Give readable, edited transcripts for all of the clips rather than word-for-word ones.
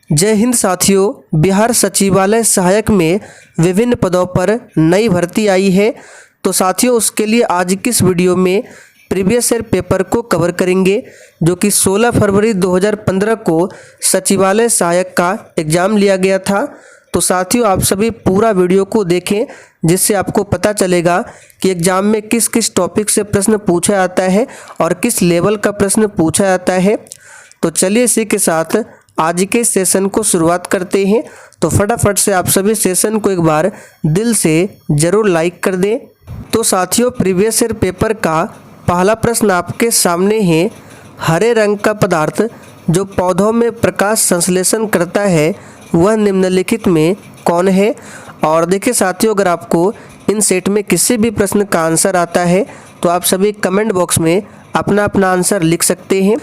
जय हिंद साथियों, बिहार सचिवालय सहायक में विभिन्न पदों पर नई भर्ती आई है। तो साथियों उसके लिए आज की इस वीडियो में प्रीवियस ईयर पेपर को कवर करेंगे जो कि 16 फरवरी 2015 को सचिवालय सहायक का एग्ज़ाम लिया गया था। तो साथियों आप सभी पूरा वीडियो को देखें जिससे आपको पता चलेगा कि एग्ज़ाम में किस किस टॉपिक से प्रश्न पूछा जाता है और किस लेवल का प्रश्न पूछा जाता है। तो चलिए इसी के साथ आज के सेशन को शुरुआत करते हैं। तो फटाफट से आप सभी सेशन को एक बार दिल से ज़रूर लाइक कर दें। तो साथियों प्रीवियस ईयर पेपर का पहला प्रश्न आपके सामने है। हरे रंग का पदार्थ जो पौधों में प्रकाश संश्लेषण करता है वह निम्नलिखित में कौन है। और देखिए साथियों अगर आपको इन सेट में किसी भी प्रश्न का आंसर आता है तो आप सभी कमेंट बॉक्स में अपना अपना आंसर लिख सकते हैं।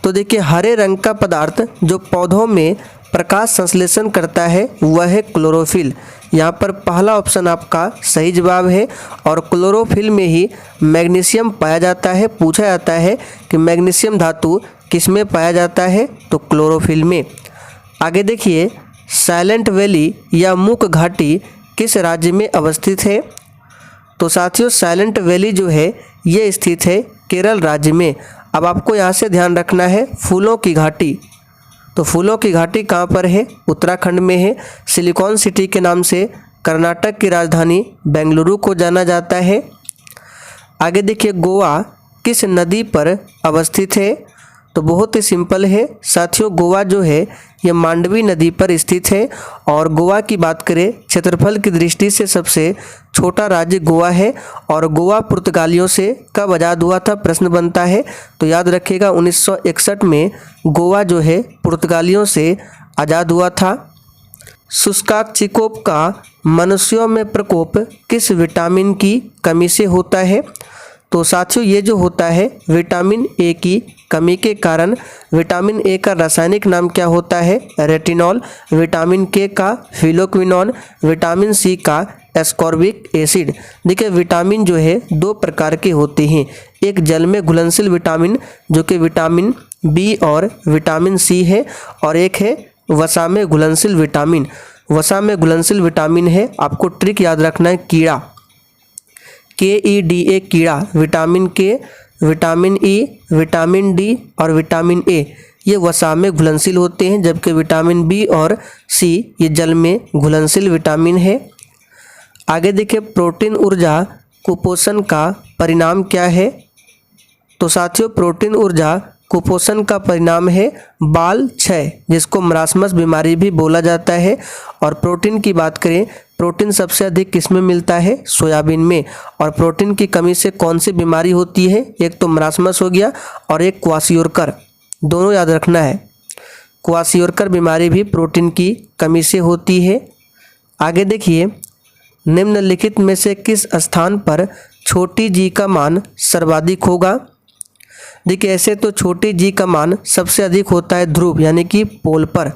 तो देखिए हरे रंग का पदार्थ जो पौधों में प्रकाश संश्लेषण करता है वह है क्लोरोफिल। यहाँ पर पहला ऑप्शन आपका सही जवाब है। और क्लोरोफिल में ही मैग्नीशियम पाया जाता है। पूछा जाता है कि मैग्नीशियम धातु किस में पाया जाता है, तो क्लोरोफिल में। आगे देखिए साइलेंट वैली या मूक घाटी किस राज्य में अवस्थित है। तो साथियों साइलेंट वैली जो है ये स्थित है केरल राज्य में। अब आपको यहाँ से ध्यान रखना है फूलों की घाटी। तो फूलों की घाटी कहाँ पर है, उत्तराखंड में है। सिलिकॉन सिटी के नाम से कर्नाटक की राजधानी बेंगलुरु को जाना जाता है। आगे देखिए गोवा किस नदी पर अवस्थित है। तो बहुत ही सिंपल है साथियों, गोवा जो है ये मांडवी नदी पर स्थित है। और गोवा की बात करें क्षेत्रफल की दृष्टि से सबसे छोटा राज्य गोवा है। और गोवा पुर्तगालियों से कब आज़ाद हुआ था प्रश्न बनता है। तो याद रखिएगा 1961 में गोवा जो है पुर्तगालियों से आज़ाद हुआ था। शुष्काक्षिकोप का मनुष्यों में प्रकोप किस विटामिन की कमी से होता है। तो साथियों ये जो होता है विटामिन ए की कमी के कारण। विटामिन ए का रासायनिक नाम क्या होता है, रेटिनॉल। विटामिन के का फिलोक्विनोन। विटामिन सी का एस्कॉर्बिक एसिड। देखिए विटामिन जो है दो प्रकार के होते हैं, एक जल में घुलनशील विटामिन जो कि विटामिन बी और विटामिन सी है, और एक है वसा में घुलनशील विटामिन। वसा में घुलनशील विटामिन है, आपको ट्रिक याद रखना है, कीड़ा, KEDA कीड़ा। विटामिन के, विटामिन ई, विटामिन डी और विटामिन ए ये वसा में घुलनशील होते हैं, जबकि विटामिन बी और सी ये जल में घुलनशील विटामिन है। आगे देखिए प्रोटीन ऊर्जा कुपोषण का परिणाम क्या है। तो साथियों प्रोटीन ऊर्जा कुपोषण का परिणाम है बाल क्षय, जिसको मरासमस बीमारी भी बोला जाता है। और प्रोटीन की बात करें, प्रोटीन सबसे अधिक किस में मिलता है, सोयाबीन में। और प्रोटीन की कमी से कौन सी बीमारी होती है, एक तो मरासमस हो गया और एक क्वाशियोरकर, दोनों याद रखना है। क्वाशियोरकर बीमारी भी प्रोटीन की कमी से होती है। आगे देखिए निम्नलिखित में से किस स्थान पर छोटी जी का मान सर्वाधिक होगा। देखिए ऐसे तो छोटी जी का मान सबसे अधिक होता है ध्रुव यानी कि पोल पर।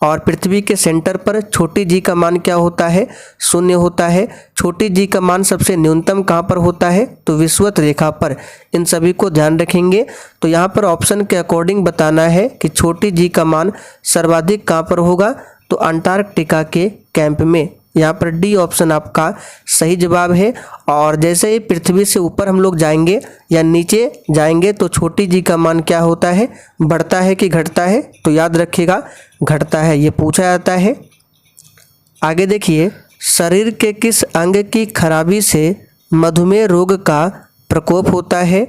और पृथ्वी के सेंटर पर छोटी जी का मान क्या होता है, 0 होता है। छोटी जी का मान सबसे न्यूनतम कहाँ पर होता है, तो विषुवत रेखा पर। इन सभी को ध्यान रखेंगे। तो यहाँ पर ऑप्शन के अकॉर्डिंग बताना है कि छोटी जी का मान सर्वाधिक कहाँ पर होगा, तो अंटार्कटिका के कैंप में। यहाँ पर डी ऑप्शन आपका सही जवाब है। और जैसे ही पृथ्वी से ऊपर हम लोग जाएंगे या नीचे जाएंगे तो छोटी जी का मान क्या होता है, बढ़ता है कि घटता है, तो याद रखिएगा घटता है, ये पूछा जाता है। आगे देखिए शरीर के किस अंग की खराबी से मधुमेह रोग का प्रकोप होता है।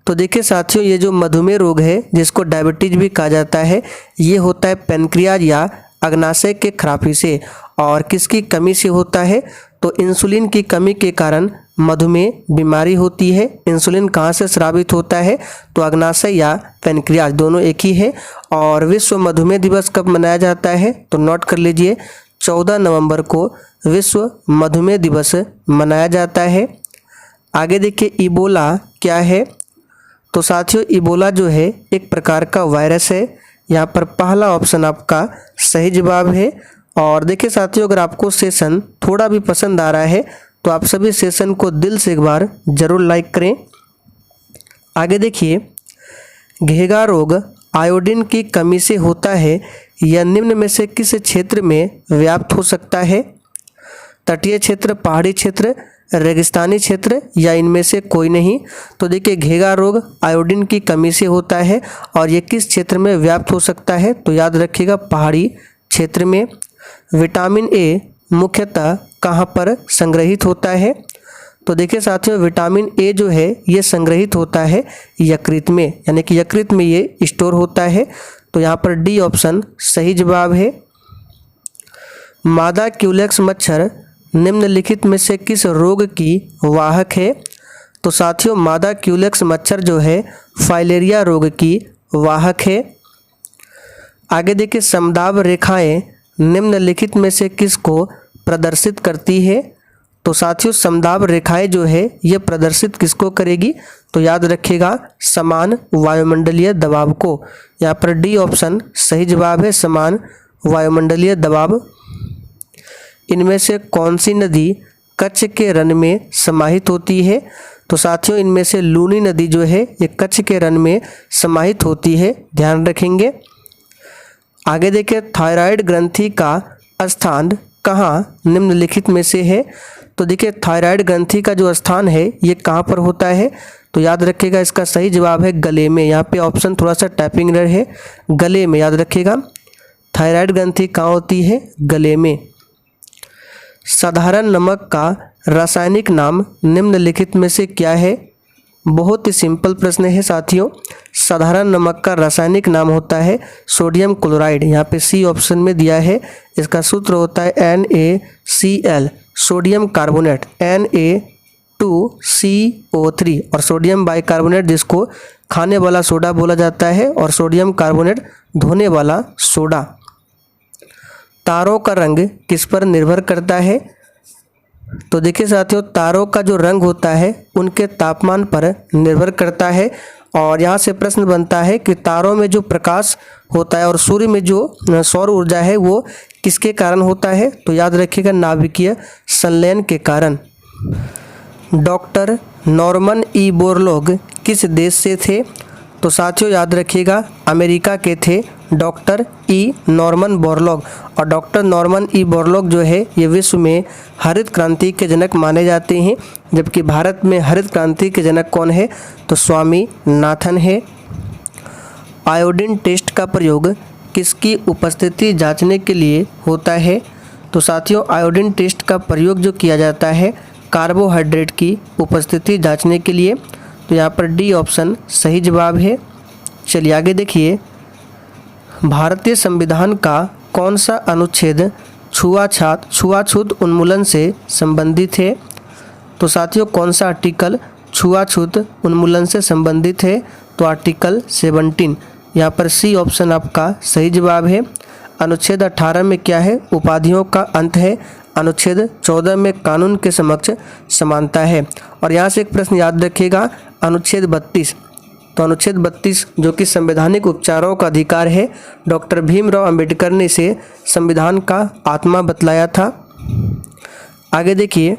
तो देखिए साथियों ये जो मधुमेह रोग है जिसको डायबिटीज भी कहा जाता है, ये होता है पेनक्रियाज या अग्नाशय के खराबी से। और किसकी कमी से होता है, तो इंसुलिन की कमी के कारण मधुमेह बीमारी होती है। इंसुलिन कहाँ से स्रावित होता है, तो अग्नाशय या पेनक्रियाज, दोनों एक ही है। और विश्व मधुमेह दिवस कब मनाया जाता है, तो नोट कर लीजिए 14 नवंबर को विश्व मधुमेह दिवस मनाया जाता है। आगे देखिए इबोला क्या है। तो साथियों इबोला जो है एक प्रकार का वायरस है। यहाँ पर पहला ऑप्शन आपका सही जवाब है। और देखिए साथियों अगर आपको सेशन थोड़ा भी पसंद आ रहा है तो आप सभी सेशन को दिल से एक बार ज़रूर लाइक करें। आगे देखिए घेगा रोग आयोडीन की कमी से होता है, यह निम्न में से किस क्षेत्र में व्याप्त हो सकता है? तटीय क्षेत्र, पहाड़ी क्षेत्र, रेगिस्तानी क्षेत्र या इनमें से कोई नहीं। तो देखिए घेगा रोग आयोडीन की कमी से होता है और ये किस क्षेत्र में व्याप्त हो सकता है? तो याद रखिएगा पहाड़ी क्षेत्र में। विटामिन ए मुख्यतः कहाँ पर संग्रहित होता है? तो देखिए साथियों विटामिन ए जो है ये संग्रहित होता है यकृत में, यानी कि यकृत में ये स्टोर होता है। तो यहाँ पर डी ऑप्शन सही जवाब है। मादा क्यूलेक्स मच्छर निम्नलिखित में से किस रोग की वाहक है? तो साथियों मादा क्यूलेक्स मच्छर जो है फाइलेरिया रोग की वाहक है। आगे देखिए समदाब रेखाएं निम्नलिखित में से किसको प्रदर्शित करती है? तो साथियों समदाब रेखाएं जो है ये प्रदर्शित किसको करेगी? तो याद रखिएगा समान वायुमंडलीय दबाव को। यहाँ पर डी ऑप्शन सही जवाब है, समान वायुमंडलीय दबाव। इनमें से कौन सी नदी कच्छ के रन में समाहित होती है? तो साथियों इनमें से लूनी नदी जो है ये कच्छ के रन में समाहित होती है, ध्यान रखेंगे। आगे देखिए थायराइड ग्रंथि का स्थान कहाँ निम्नलिखित में से है? तो देखिए थायराइड ग्रंथि का जो स्थान है ये कहाँ पर होता है? तो याद रखिएगा इसका सही जवाब है गले में। यहाँ पे ऑप्शन थोड़ा सा टाइपिंग एरर है, गले में याद रखिएगा। थायराइड ग्रंथि कहाँ होती है? गले में। साधारण नमक का रासायनिक नाम निम्नलिखित में से क्या है? बहुत ही सिंपल प्रश्न है साथियों। साधारण नमक का रासायनिक नाम होता है सोडियम क्लोराइड। यहाँ पे सी ऑप्शन में दिया है। इसका सूत्र होता है NaCl, सोडियम कार्बोनेट Na2CO3 और सोडियम बाइकार्बोनेट जिसको खाने वाला सोडा बोला जाता है और सोडियम कार्बोनेट धोने वाला सोडा। तारों का रंग किस पर निर्भर करता है? तो देखिए साथियों तारों का जो रंग होता है उनके तापमान पर निर्भर करता है। और यहाँ से प्रश्न बनता है कि तारों में जो प्रकाश होता है और सूर्य में जो सौर ऊर्जा है वो किसके कारण होता है? तो याद रखिएगा नाभिकीय संलयन के कारण। डॉक्टर नॉर्मन ई बोरलॉग किस देश से थे? तो साथियों याद रखिएगा अमेरिका के थे डॉक्टर ई नॉर्मन बोरलॉग। और डॉक्टर नॉर्मन ई बोरलॉग जो है ये विश्व में हरित क्रांति के जनक माने जाते हैं, जबकि भारत में हरित क्रांति के जनक कौन है? तो स्वामी नाथन है। आयोडीन टेस्ट का प्रयोग किसकी उपस्थिति जांचने के लिए होता है? तो साथियों आयोडीन टेस्ट का प्रयोग जो किया जाता है कार्बोहाइड्रेट की उपस्थिति जांचने के लिए। तो यहाँ पर डी ऑप्शन सही जवाब है। चलिए आगे देखिए भारतीय संविधान का कौन सा अनुच्छेद छुआछूत उन्मूलन से संबंधित है? तो साथियों कौन सा आर्टिकल छुआछूत उन्मूलन से संबंधित है? तो आर्टिकल 17। यहाँ पर सी ऑप्शन आपका सही जवाब है। अनुच्छेद 18 में क्या है? उपाधियों का अंत है। अनुच्छेद 14 में कानून के समक्ष समानता है। और यहाँ से एक प्रश्न याद रखिएगा अनुच्छेद 32। तो अनुच्छेद 32 जो कि संवैधानिक उपचारों का अधिकार है, डॉक्टर भीमराव अंबेडकर ने इसे संविधान का आत्मा बतलाया था। आगे देखिए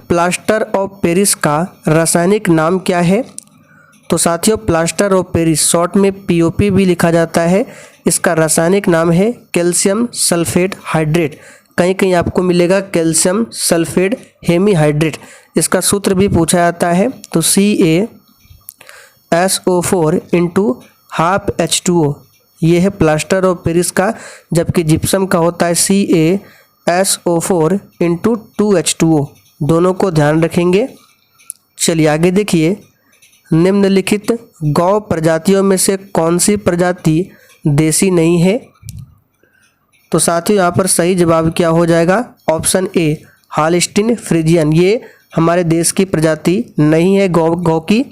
प्लास्टर ऑफ पेरिस का रासायनिक नाम क्या है? तो साथियों प्लास्टर ऑफ पेरिस शॉर्ट में POP भी लिखा जाता है, इसका रासायनिक नाम है कैल्शियम सल्फेट हाइड्रेट। कहीं कहीं आपको मिलेगा कैल्शियम सल्फेट हेमीहाइड्रेट। इसका सूत्र भी पूछा जाता है तो CaSO4 × ½ H2O ये है प्लास्टर ऑफ पेरिस का, जबकि जिप्सम का होता है CaSO4 × 2H2O। दोनों को ध्यान रखेंगे। चलिए आगे देखिए निम्नलिखित गौ प्रजातियों में से कौन सी प्रजाति देसी नहीं है? तो साथियों यहाँ पर सही जवाब क्या हो जाएगा? ऑप्शन ए हालस्टीन फ्रीजियन, ये हमारे देश की प्रजाति नहीं है गौ की।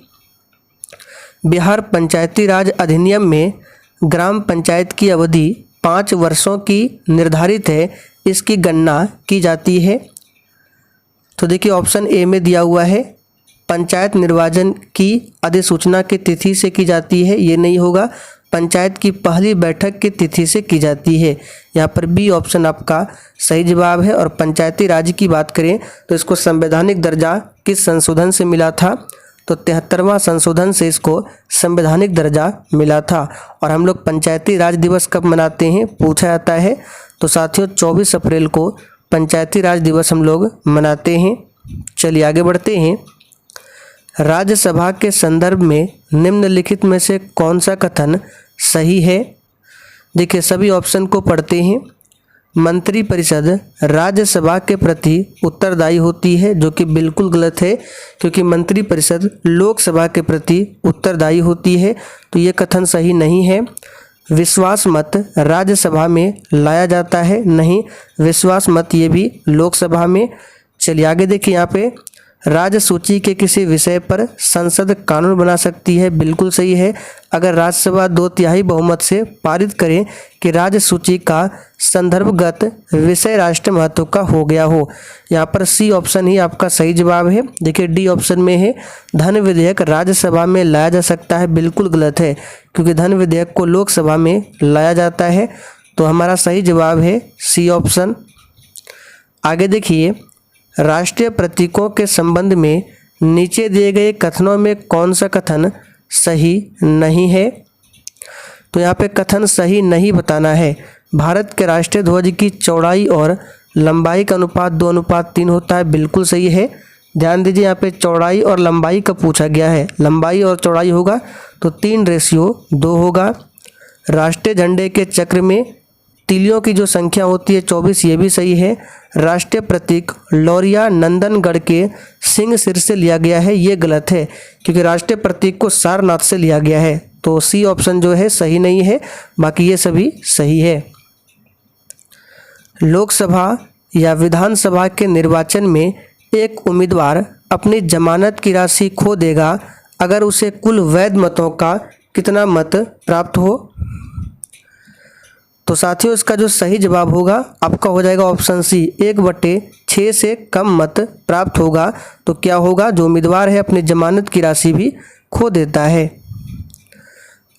बिहार पंचायती राज अधिनियम में ग्राम पंचायत की अवधि 5 वर्षों की निर्धारित है, इसकी गणना की जाती है। तो देखिए ऑप्शन ए में दिया हुआ है पंचायत निर्वाचन की अधिसूचना की तिथि से की जाती है, ये नहीं होगा। पंचायत की पहली बैठक की तिथि से की जाती है। यहाँ पर बी ऑप्शन आपका सही जवाब है। और पंचायती राज की बात करें तो इसको संवैधानिक दर्जा किस संशोधन से मिला था? तो 73वां संशोधन से इसको संवैधानिक दर्जा मिला था। और हम लोग पंचायती राज दिवस कब मनाते हैं पूछा जाता है, तो साथियों 24 अप्रैल को पंचायती राज दिवस हम लोग मनाते हैं। चलिए आगे बढ़ते हैं। राज्यसभा के संदर्भ में निम्नलिखित में से कौन सा कथन सही है? देखिए सभी ऑप्शन को पढ़ते हैं। मंत्रिपरिषद राज्यसभा के प्रति उत्तरदायी होती है, जो कि बिल्कुल गलत है, क्योंकि मंत्रिपरिषद लोकसभा के प्रति उत्तरदायी होती है, तो ये कथन सही नहीं है। विश्वास मत राज्यसभा में लाया जाता है, नहीं, विश्वास मत ये भी लोकसभा में। चलिए आगे देखिए, यहाँ पे राज्य सूची के किसी विषय पर संसद कानून बना सकती है, बिल्कुल सही है, अगर राज्यसभा 2/3 बहुमत से पारित करे कि राज्य सूची का संदर्भगत विषय राष्ट्रीय महत्व का हो गया हो। यहाँ पर सी ऑप्शन ही आपका सही जवाब है। देखिए डी ऑप्शन में है धन विधेयक राज्यसभा में लाया जा सकता है, बिल्कुल गलत है, क्योंकि धन विधेयक को लोकसभा में लाया जाता है, तो हमारा सही जवाब है सी ऑप्शन। आगे देखिए, राष्ट्रीय प्रतीकों के संबंध में नीचे दिए गए कथनों में कौन सा कथन सही नहीं है? तो यहाँ पे कथन सही नहीं बताना है। भारत के राष्ट्रीय ध्वज की चौड़ाई और लंबाई का अनुपात 2:3 होता है, बिल्कुल सही है। ध्यान दीजिए यहाँ पे चौड़ाई और लंबाई का पूछा गया है, लंबाई और चौड़ाई होगा तो 3:2 होगा। राष्ट्रीय झंडे के चक्र में तीलियों की जो संख्या होती है 24, ये भी सही है। राष्ट्रीय प्रतीक लौरिया नंदनगढ़ के सिंह सिर से लिया गया है, ये गलत है, क्योंकि राष्ट्रीय प्रतीक को सारनाथ से लिया गया है, तो सी ऑप्शन जो है सही नहीं है, बाकी ये सभी सही है। लोकसभा या विधानसभा के निर्वाचन में एक उम्मीदवार अपनी जमानत की राशि खो देगा अगर उसे कुल वैध मतों का कितना मत प्राप्त हो? तो साथियों इसका जो सही जवाब होगा आपका हो जाएगा ऑप्शन सी, 1/6 से कम मत प्राप्त होगा। तो क्या होगा, जो उम्मीदवार है अपनी जमानत की राशि भी खो देता है।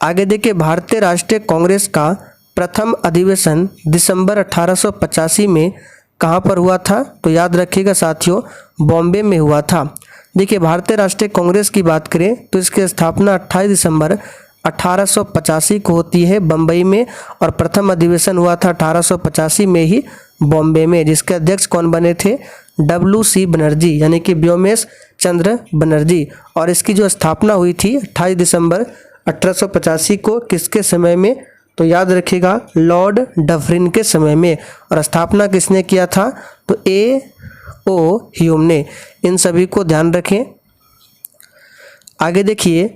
आगे देखिए, भारतीय राष्ट्रीय कांग्रेस का प्रथम अधिवेशन दिसंबर 1885 में कहाँ पर हुआ था? तो याद रखिएगा साथियों, बॉम्बे में हुआ था। देखिए भारतीय राष्ट्रीय कांग्रेस की बात करें तो इसकी स्थापना 28 दिसंबर 1885 को होती है बम्बई में, और प्रथम अधिवेशन हुआ था 1885 में ही बॉम्बे में, जिसके अध्यक्ष कौन बने थे? WC बनर्जी, यानी कि व्योमेश चंद्र बनर्जी। और इसकी जो स्थापना हुई थी 28 दिसंबर 1885 को, किसके समय में? तो याद रखिएगा लॉर्ड डफरिन के समय में। और स्थापना किसने किया था? तो A.O. ह्यूम ने। इन सभी को ध्यान रखें। आगे देखिए,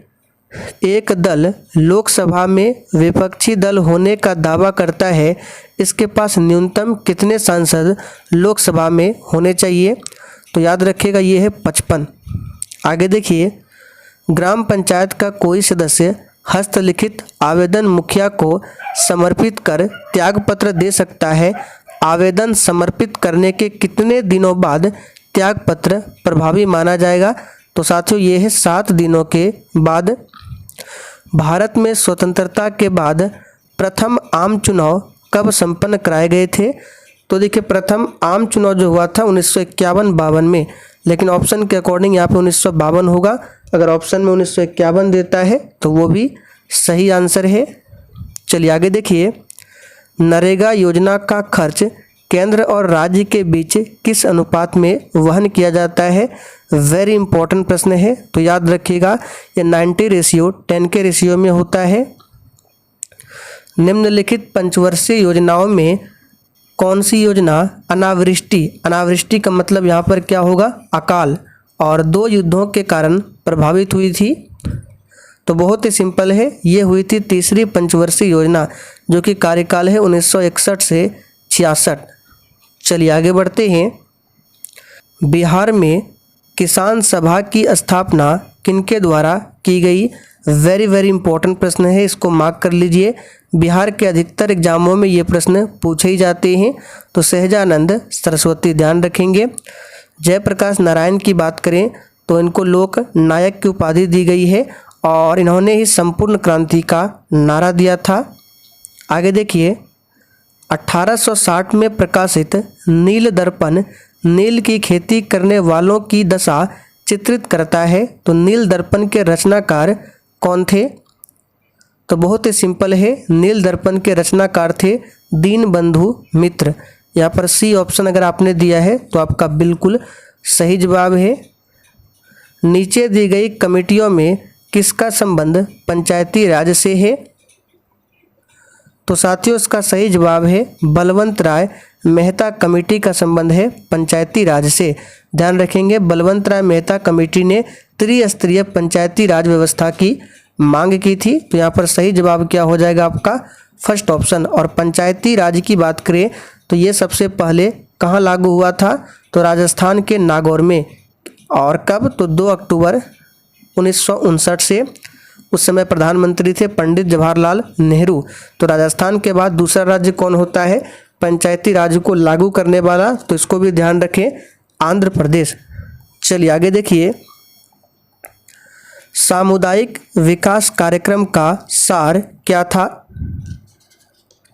एक दल लोकसभा में विपक्षी दल होने का दावा करता है, इसके पास न्यूनतम कितने सांसद लोकसभा में होने चाहिए? तो याद रखिएगा ये है 55। आगे देखिए, ग्राम पंचायत का कोई सदस्य हस्तलिखित आवेदन मुखिया को समर्पित कर त्यागपत्र दे सकता है। आवेदन समर्पित करने के कितने दिनों बाद त्यागपत्र प्रभावी माना जाएगा? तो साथियों ये है 7 दिनों के बाद। भारत में स्वतंत्रता के बाद प्रथम आम चुनाव कब संपन्न कराए गए थे? तो देखिए प्रथम आम चुनाव जो हुआ था 1951-52 में, लेकिन ऑप्शन के अकॉर्डिंग यहाँ पे 1952 होगा। अगर ऑप्शन में 1951 देता है तो वो भी सही आंसर है। चलिए आगे देखिए, नरेगा योजना का खर्च केंद्र और राज्य के बीच किस अनुपात में वहन किया जाता है? वेरी इंपॉर्टेंट प्रश्न है, तो याद रखिएगा ये 90:10 के रेशियो में होता है। निम्नलिखित पंचवर्षीय योजनाओं में कौन सी योजना अनावृष्टि का मतलब यहाँ पर क्या होगा? अकाल और 2 युद्धों के कारण प्रभावित हुई थी? तो बहुत ही सिंपल है, ये हुई थी तीसरी पंचवर्षीय योजना, जो कि कार्यकाल है 1961 से 66। चलिए आगे बढ़ते हैं। बिहार में किसान सभा की स्थापना किनके द्वारा की गई? वेरी इंपॉर्टेंट प्रश्न है, इसको मार्क कर लीजिए। बिहार के अधिकतर एग्जामों में ये प्रश्न पूछे ही जाते हैं। तो सहजानंद सरस्वती, ध्यान रखेंगे। जयप्रकाश नारायण की बात करें तो इनको लोक नायक की उपाधि दी गई है, और इन्होंने ही संपूर्ण क्रांति का नारा दिया था। आगे देखिए, 1860 में प्रकाशित नील दर्पण नील की खेती करने वालों की दशा चित्रित करता है? तो नील दर्पण के रचनाकार कौन थे? तो बहुत ही सिंपल है, नील दर्पण के रचनाकार थे दीनबंधु मित्र। यहाँ पर सी ऑप्शन अगर आपने दिया है तो आपका बिल्कुल सही जवाब है। नीचे दी गई कमेटियों में किसका संबंध पंचायती राज से है? तो साथियों इसका सही जवाब है बलवंत राय मेहता कमेटी का संबंध है पंचायती राज से। ध्यान रखेंगे, बलवंत राय मेहता कमेटी ने त्रिस्तरीय पंचायती राज व्यवस्था की मांग की थी। तो यहाँ पर सही जवाब क्या हो जाएगा आपका? First option. और पंचायती राज की बात करें तो ये सबसे पहले कहाँ लागू हुआ था? तो राजस्थान के नागौर में। और कब? तो 2 अक्टूबर 1959 से। उस समय प्रधानमंत्री थे पंडित जवाहरलाल नेहरू। तो राजस्थान के बाद दूसरा राज्य कौन होता है पंचायती राज को लागू करने वाला? तो इसको भी ध्यान रखें, आंध्र प्रदेश। चलिए आगे देखिए, सामुदायिक विकास कार्यक्रम का सार क्या था?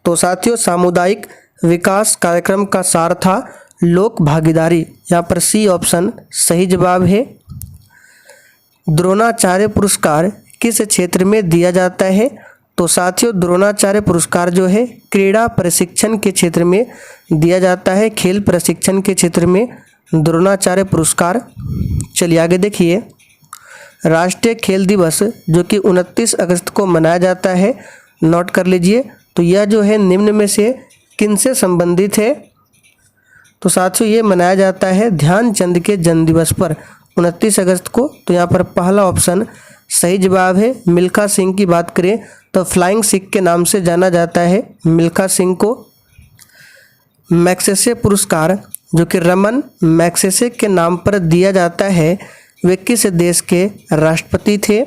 तो साथियों सामुदायिक विकास कार्यक्रम का सार था लोक भागीदारी। यहाँ पर सी ऑप्शन सही जवाब है। द्रोणाचार्य पुरस्कार किस क्षेत्र में दिया जाता है? तो साथियों द्रोणाचार्य पुरस्कार जो है क्रीड़ा प्रशिक्षण के क्षेत्र में दिया जाता है, खेल प्रशिक्षण के क्षेत्र में द्रोणाचार्य पुरस्कार। चलिए आगे देखिए, राष्ट्रीय खेल दिवस जो कि 29 अगस्त को मनाया जाता है, नोट कर लीजिए। तो यह जो है निम्न में से किन से संबंधित है? तो साथियों ये मनाया जाता है ध्यानचंद के जन्म दिवस पर 29 अगस्त को। तो यहाँ पर पहला ऑप्शन सही जवाब है। मिल्खा सिंह की बात करें तो फ्लाइंग सिख के नाम से जाना जाता है मिल्खा सिंह को। मैग्सेसे पुरस्कार जो कि रमन मैग्सेसे के नाम पर दिया जाता है, वे किस देश के राष्ट्रपति थे?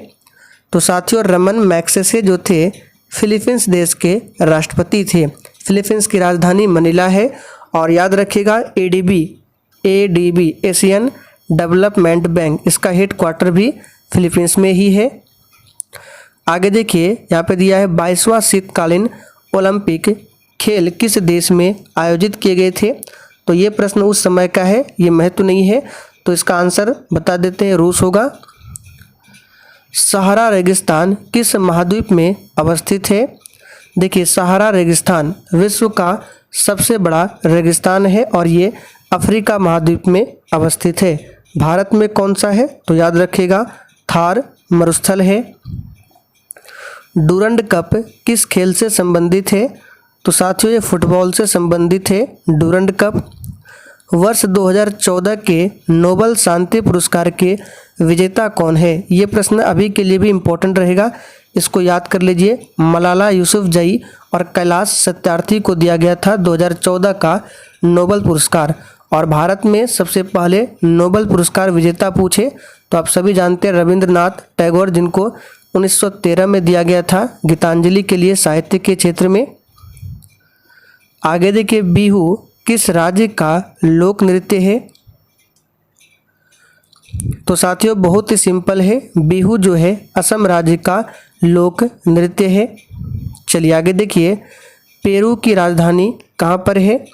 तो साथियों रमन मैग्सेसे जो थे फिलीपींस देश के राष्ट्रपति थे। फिलीपींस की राजधानी मनीला है। और याद रखिएगा एडीबी एशियन डेवलपमेंट बैंक, इसका हेड क्वार्टर भी फिलीपींस में ही है। आगे देखिए, यहाँ पे दिया है 22वां शीतकालीन ओलंपिक खेल किस देश में आयोजित किए गए थे? तो ये प्रश्न उस समय का है, ये महत्व नहीं है। तो इसका आंसर बता देते हैं, रूस होगा। सहारा रेगिस्तान किस महाद्वीप में अवस्थित है? देखिए सहारा रेगिस्तान विश्व का सबसे बड़ा रेगिस्तान है और ये अफ्रीका महाद्वीप में अवस्थित है। भारत में कौन सा है? तो याद रखिएगा थार मरुस्थल है। डूरंड कप किस खेल से संबंधित है? तो साथियों ये फुटबॉल से संबंधित है डूरंड कप। वर्ष 2014 के नोबेल शांति पुरस्कार के विजेता कौन है? ये प्रश्न अभी के लिए भी इम्पोर्टेंट रहेगा, इसको याद कर लीजिए। मलाला यूसुफजई और कैलाश सत्यार्थी को दिया गया था 2014 का नोबेल पुरस्कार। और भारत में सबसे पहले नोबेल पुरस्कार विजेता पूछे तो आप सभी जानते हैं रविंद्रनाथ टैगोर, जिनको 1913 में दिया गया था गीतांजलि के लिए साहित्य के क्षेत्र में। आगे देखिए, बिहू किस राज्य का लोक नृत्य है? तो साथियों बहुत ही सिंपल है, बिहू जो है असम राज्य का लोक नृत्य है। चलिए आगे देखिए, पेरू की राजधानी कहाँ पर है?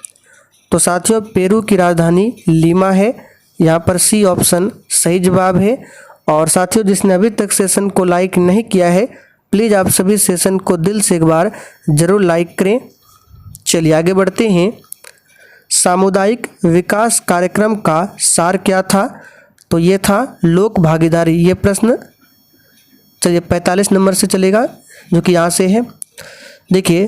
तो साथियों पेरू की राजधानी लीमा है। यहाँ पर सी ऑप्शन सही जवाब है। और साथियों जिसने अभी तक सेशन को लाइक नहीं किया है, प्लीज़ आप सभी सेशन को दिल से एक बार ज़रूर लाइक करें। चलिए आगे बढ़ते हैं, सामुदायिक विकास कार्यक्रम का सार क्या था? तो ये था लोक भागीदारी। ये प्रश्न चलिए 45 नंबर से चलेगा, जो कि यहाँ से है। देखिए,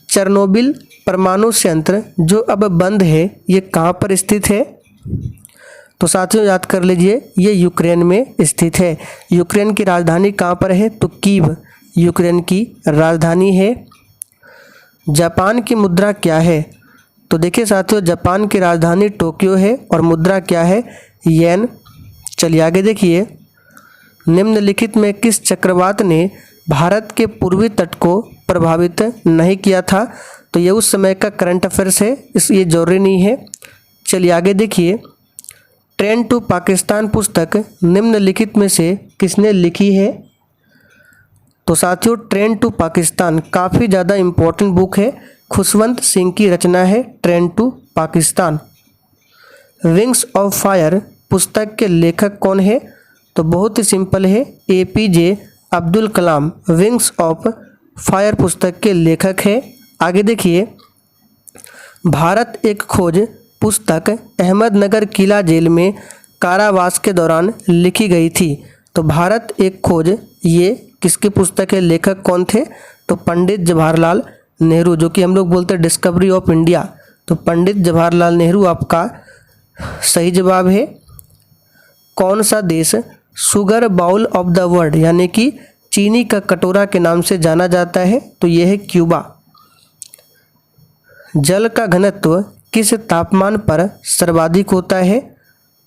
चेरनोबिल परमाणु संयंत्र जो अब बंद है, ये कहाँ पर स्थित है? तो साथियों याद कर लीजिए, ये यूक्रेन में स्थित है। यूक्रेन की राजधानी कहाँ पर है? तो कीव यूक्रेन की राजधानी है। जापान की मुद्रा क्या है? तो देखिए साथियों, जापान की राजधानी टोक्यो है और मुद्रा क्या है? येन। चलिए आगे देखिए, निम्नलिखित में किस चक्रवात ने भारत के पूर्वी तट को प्रभावित नहीं किया था? तो ये उस समय का करंट अफेयर्स है, ये जरूरी नहीं है। चलिए आगे देखिए, ट्रेन टू पाकिस्तान पुस्तक निम्नलिखित में से किसने लिखी है? तो साथियों ट्रेन टू पाकिस्तान काफ़ी ज़्यादा इम्पोर्टेंट बुक है, खुशवंत सिंह की रचना है train to Pakistan. Wings of fire पुस्तक के लेखक कौन है? तो बहुत ही सिंपल है, APJ Abdul Kalam wings of fire पुस्तक के लेखक है। आगे देखिए, भारत एक खोज पुस्तक अहमदनगर किला जेल में कारावास के दौरान लिखी गई थी। तो भारत एक खोज ये किसकी पुस्तक है, लेखक कौन थे? तो पंडित जवाहरलाल नेहरू, जो कि हम लोग बोलते हैं डिस्कवरी ऑफ इंडिया। तो पंडित जवाहरलाल नेहरू आपका सही जवाब है। कौन सा देश sugar bowl of the world यानी कि चीनी का कटोरा के नाम से जाना जाता है? तो यह है क्यूबा। जल का घनत्व किस तापमान पर सर्वाधिक होता है?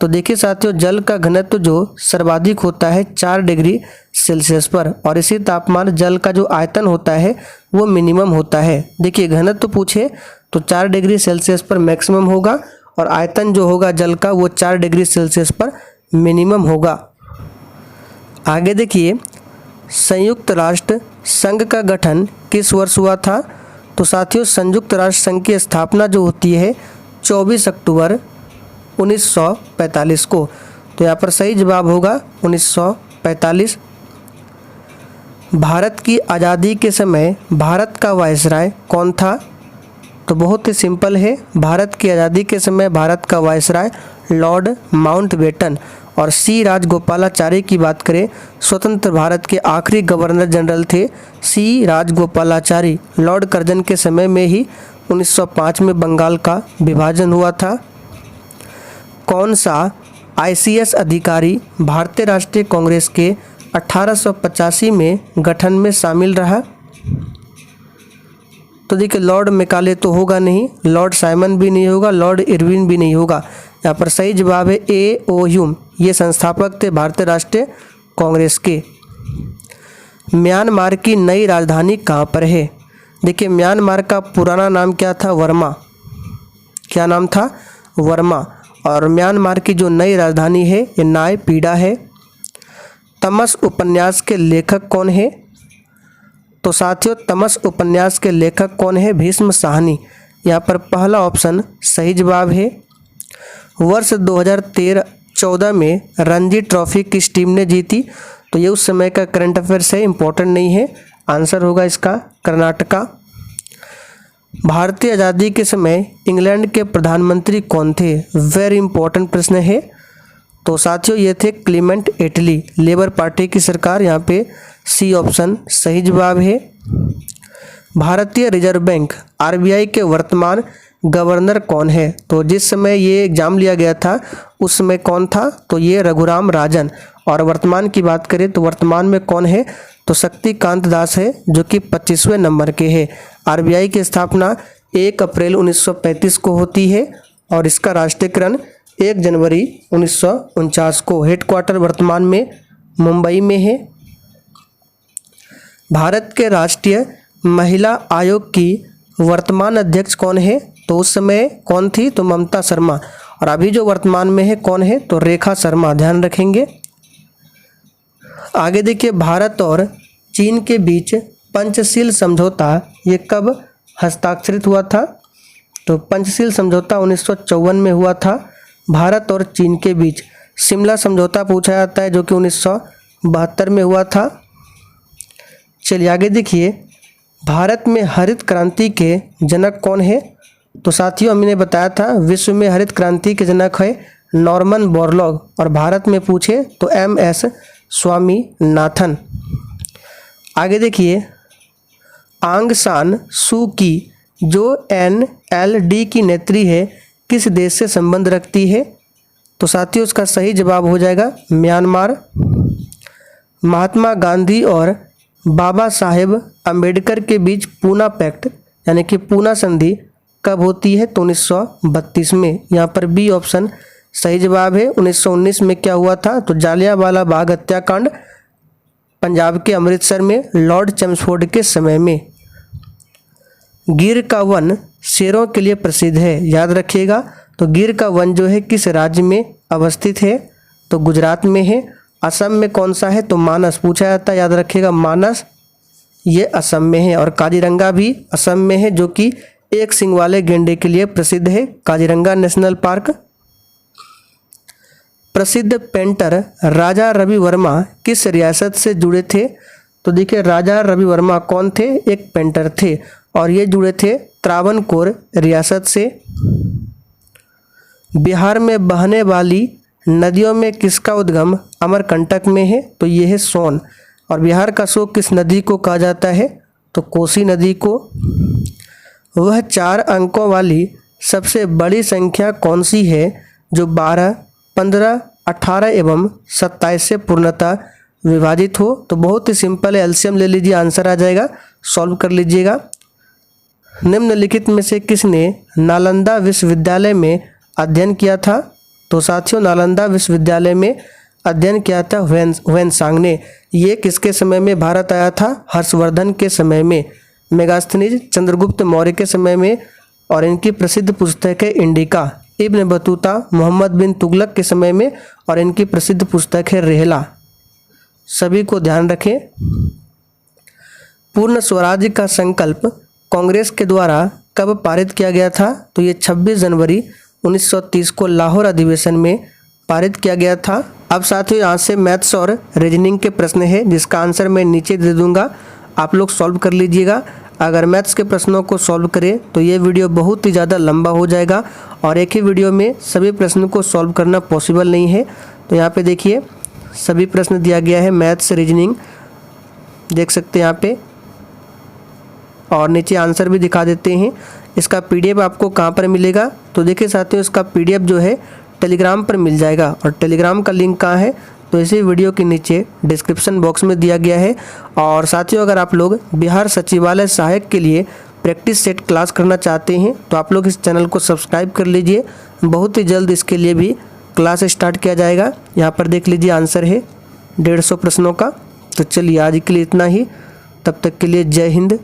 तो देखिए साथियों, जल का घनत्व जो सर्वाधिक होता है 4 डिग्री सेल्सियस पर, और इसी तापमान जल का जो आयतन होता है वो मिनिमम होता है। देखिए घनत्व पूछे तो 4 डिग्री सेल्सियस पर मैक्सिमम होगा, और आयतन जो होगा जल का वो 4 डिग्री सेल्सियस पर मिनिमम होगा। आगे देखिए, संयुक्त राष्ट्र संघ का गठन किस वर्ष हुआ था? तो साथियों, संयुक्त राष्ट्र संघ की स्थापना जो होती है 24 अक्टूबर 1945 को। तो यहाँ पर सही जवाब होगा 1945। भारत की आज़ादी के समय भारत का वायसराय कौन था? तो बहुत ही सिंपल है, भारत की आज़ादी के समय भारत का वायसराय लॉर्ड माउंटबेटन। और C राजगोपालाचारी की बात करें, स्वतंत्र भारत के आखिरी गवर्नर जनरल थे C राजगोपालाचारी। लॉर्ड कर्जन के समय में ही 1905 में बंगाल का विभाजन हुआ था। कौन सा ICS अधिकारी भारतीय राष्ट्रीय कांग्रेस के 1885 में गठन में शामिल रहा? तो देखिए, लॉर्ड मेकाले तो होगा नहीं, लॉर्ड साइमन भी नहीं होगा, लॉर्ड इरविन भी नहीं होगा। यहाँ पर सही जवाब है A.O. ह्यूम, ये संस्थापक थे भारतीय राष्ट्रीय कांग्रेस के। म्यांमार की नई राजधानी कहाँ पर है? देखिए, म्यांमार का पुराना नाम क्या था? वर्मा। क्या नाम था? वर्मा। और म्यांमार की जो नई राजधानी है ये नायपीडा है। तमस उपन्यास के लेखक कौन है? तो साथियों, तमस उपन्यास के लेखक कौन है? भीष्म साहनी। यहाँ पर पहला ऑप्शन सही जवाब है। वर्ष 2013-14 में रणजी ट्रॉफी किस टीम ने जीती? तो ये उस समय का करंट अफेयर्स है, इंपॉर्टेंट नहीं है। आंसर होगा इसका कर्नाटका। भारतीय आज़ादी के समय इंग्लैंड के प्रधानमंत्री कौन थे? वेरी इंपॉर्टेंट प्रश्न है। तो साथियों, ये थे क्लीमेंट एटली, लेबर पार्टी की सरकार। यहाँ पे C ऑप्शन सही जवाब है। भारतीय रिजर्व बैंक RBI के वर्तमान गवर्नर कौन है? तो जिस समय ये एग्जाम लिया गया था उस समय कौन था? तो ये रघुराम राजन। और वर्तमान की बात करें तो वर्तमान में कौन है? तो शक्तिकांत दास है, जो कि 25वें नंबर के हैं। RBI की स्थापना 1 अप्रैल 1935 को होती है, और इसका राष्ट्रीयकरण 1 जनवरी 1949 को। हेडक्वार्टर वर्तमान में मुंबई में है। भारत के राष्ट्रीय महिला आयोग की वर्तमान अध्यक्ष कौन है? तो उस समय कौन थी? तो ममता शर्मा। और अभी जो वर्तमान में है कौन है? तो रेखा शर्मा, ध्यान रखेंगे। आगे देखिए, भारत और चीन के बीच पंचशील समझौता ये कब हस्ताक्षरित हुआ था? तो पंचशील समझौता 1954 में हुआ था भारत और चीन के बीच। शिमला समझौता पूछा जाता है, जो कि 1972 में हुआ था। चलिए आगे देखिए, भारत में हरित क्रांति के जनक कौन है? तो साथियों, हमने बताया था विश्व में हरित क्रांति के जनक है नॉर्मन बोरलॉग, और भारत में पूछे तो MS स्वामीनाथन। आगे देखिए, आंग सान सू की जो NLD की नेत्री है किस देश से संबंध रखती है? तो साथियों, उसका सही जवाब हो जाएगा म्यांमार। महात्मा गांधी और बाबा साहेब अम्बेडकर के बीच पूना पैक्ट यानी कि पूना संधि कब होती है? तो 1932 में। यहाँ पर B ऑप्शन सही जवाब है। 1919 में क्या हुआ था? तो जालियांवाला बाग हत्याकांड पंजाब के अमृतसर में लॉर्ड चैम्सफोर्ड के समय में। गिर का वन शेरों के लिए प्रसिद्ध है, याद रखिएगा। तो गिर का वन जो है किस राज्य में अवस्थित है? तो गुजरात में है। असम में कौन सा है? तो मानस पूछा जाता है, याद रखिएगा। मानस ये असम में है। और काजीरंगा भी असम में है, जो कि एक सींग वाले गेंडे के लिए प्रसिद्ध है, काजीरंगा नेशनल पार्क। प्रसिद्ध पेंटर राजा रवि वर्मा किस रियासत से जुड़े थे? तो देखिए राजा रवि वर्मा कौन थे? एक पेंटर थे और ये जुड़े थे त्रावणकोर रियासत से। बिहार में बहने वाली नदियों में किसका उद्गम अमरकंटक में है? तो ये है सोन। और बिहार का शोक किस नदी को कहा जाता है? तो कोसी नदी को। वह 4 अंकों वाली सबसे बड़ी संख्या कौन सी है जो 12, 15, 18 एवं 27 से पूर्णतः विभाजित हो? तो बहुत ही सिंपल है, एलसीएम ले लीजिए, आंसर आ जाएगा, सॉल्व कर लीजिएगा। निम्नलिखित में से किसने नालंदा विश्वविद्यालय में अध्ययन किया था? तो साथियों नालंदा विश्वविद्यालय में अध्ययन किया था ह्वेनसांग ने। ये किसके समय में भारत आया था? हर्षवर्धन के समय में। मेगास्थनीज चंद्रगुप्त मौर्य के समय में। और इनकी प्रसिद्ध पुस्तक है इंडिका। इब्न बतूता मोहम्मद बिन तुगलक के समय में। और इनकी प्रसिद्ध पुस्तक है रेहला। सभी को ध्यान रखें। पूर्ण स्वराज्य का संकल्प कांग्रेस के द्वारा कब पारित किया गया था? तो ये 26 जनवरी 1930 को लाहौर अधिवेशन में पारित किया गया था। अब साथियों यहाँ से मैथ्स और रीजनिंग के प्रश्न है जिसका आंसर मैं नीचे दे दूंगा, आप लोग सॉल्व कर लीजिएगा। अगर मैथ्स के प्रश्नों को सॉल्व करें तो ये वीडियो बहुत ही ज़्यादा लंबा हो जाएगा और एक ही वीडियो में सभी प्रश्नों को सॉल्व करना पॉसिबल नहीं है। तो यहाँ पे देखिए सभी प्रश्न दिया गया है, मैथ्स रीजनिंग देख सकते हैं यहाँ पे, और नीचे आंसर भी दिखा देते हैं। इसका पीडीएफ आपको कहाँ पर मिलेगा? तो देखिए साथियों इसका पीडीएफ जो है टेलीग्राम पर मिल जाएगा। और टेलीग्राम का लिंक कहाँ है? तो इसी वीडियो के नीचे डिस्क्रिप्शन बॉक्स में दिया गया है। और साथियों अगर आप लोग बिहार सचिवालय सहायक के लिए प्रैक्टिस सेट क्लास करना चाहते हैं तो आप लोग इस चैनल को सब्सक्राइब कर लीजिए। बहुत ही जल्द इसके लिए भी क्लास स्टार्ट किया जाएगा। यहाँ पर देख लीजिए आंसर है 150 प्रश्नों का। तो चलिए आज के लिए इतना ही, तब तक के लिए जय हिंद।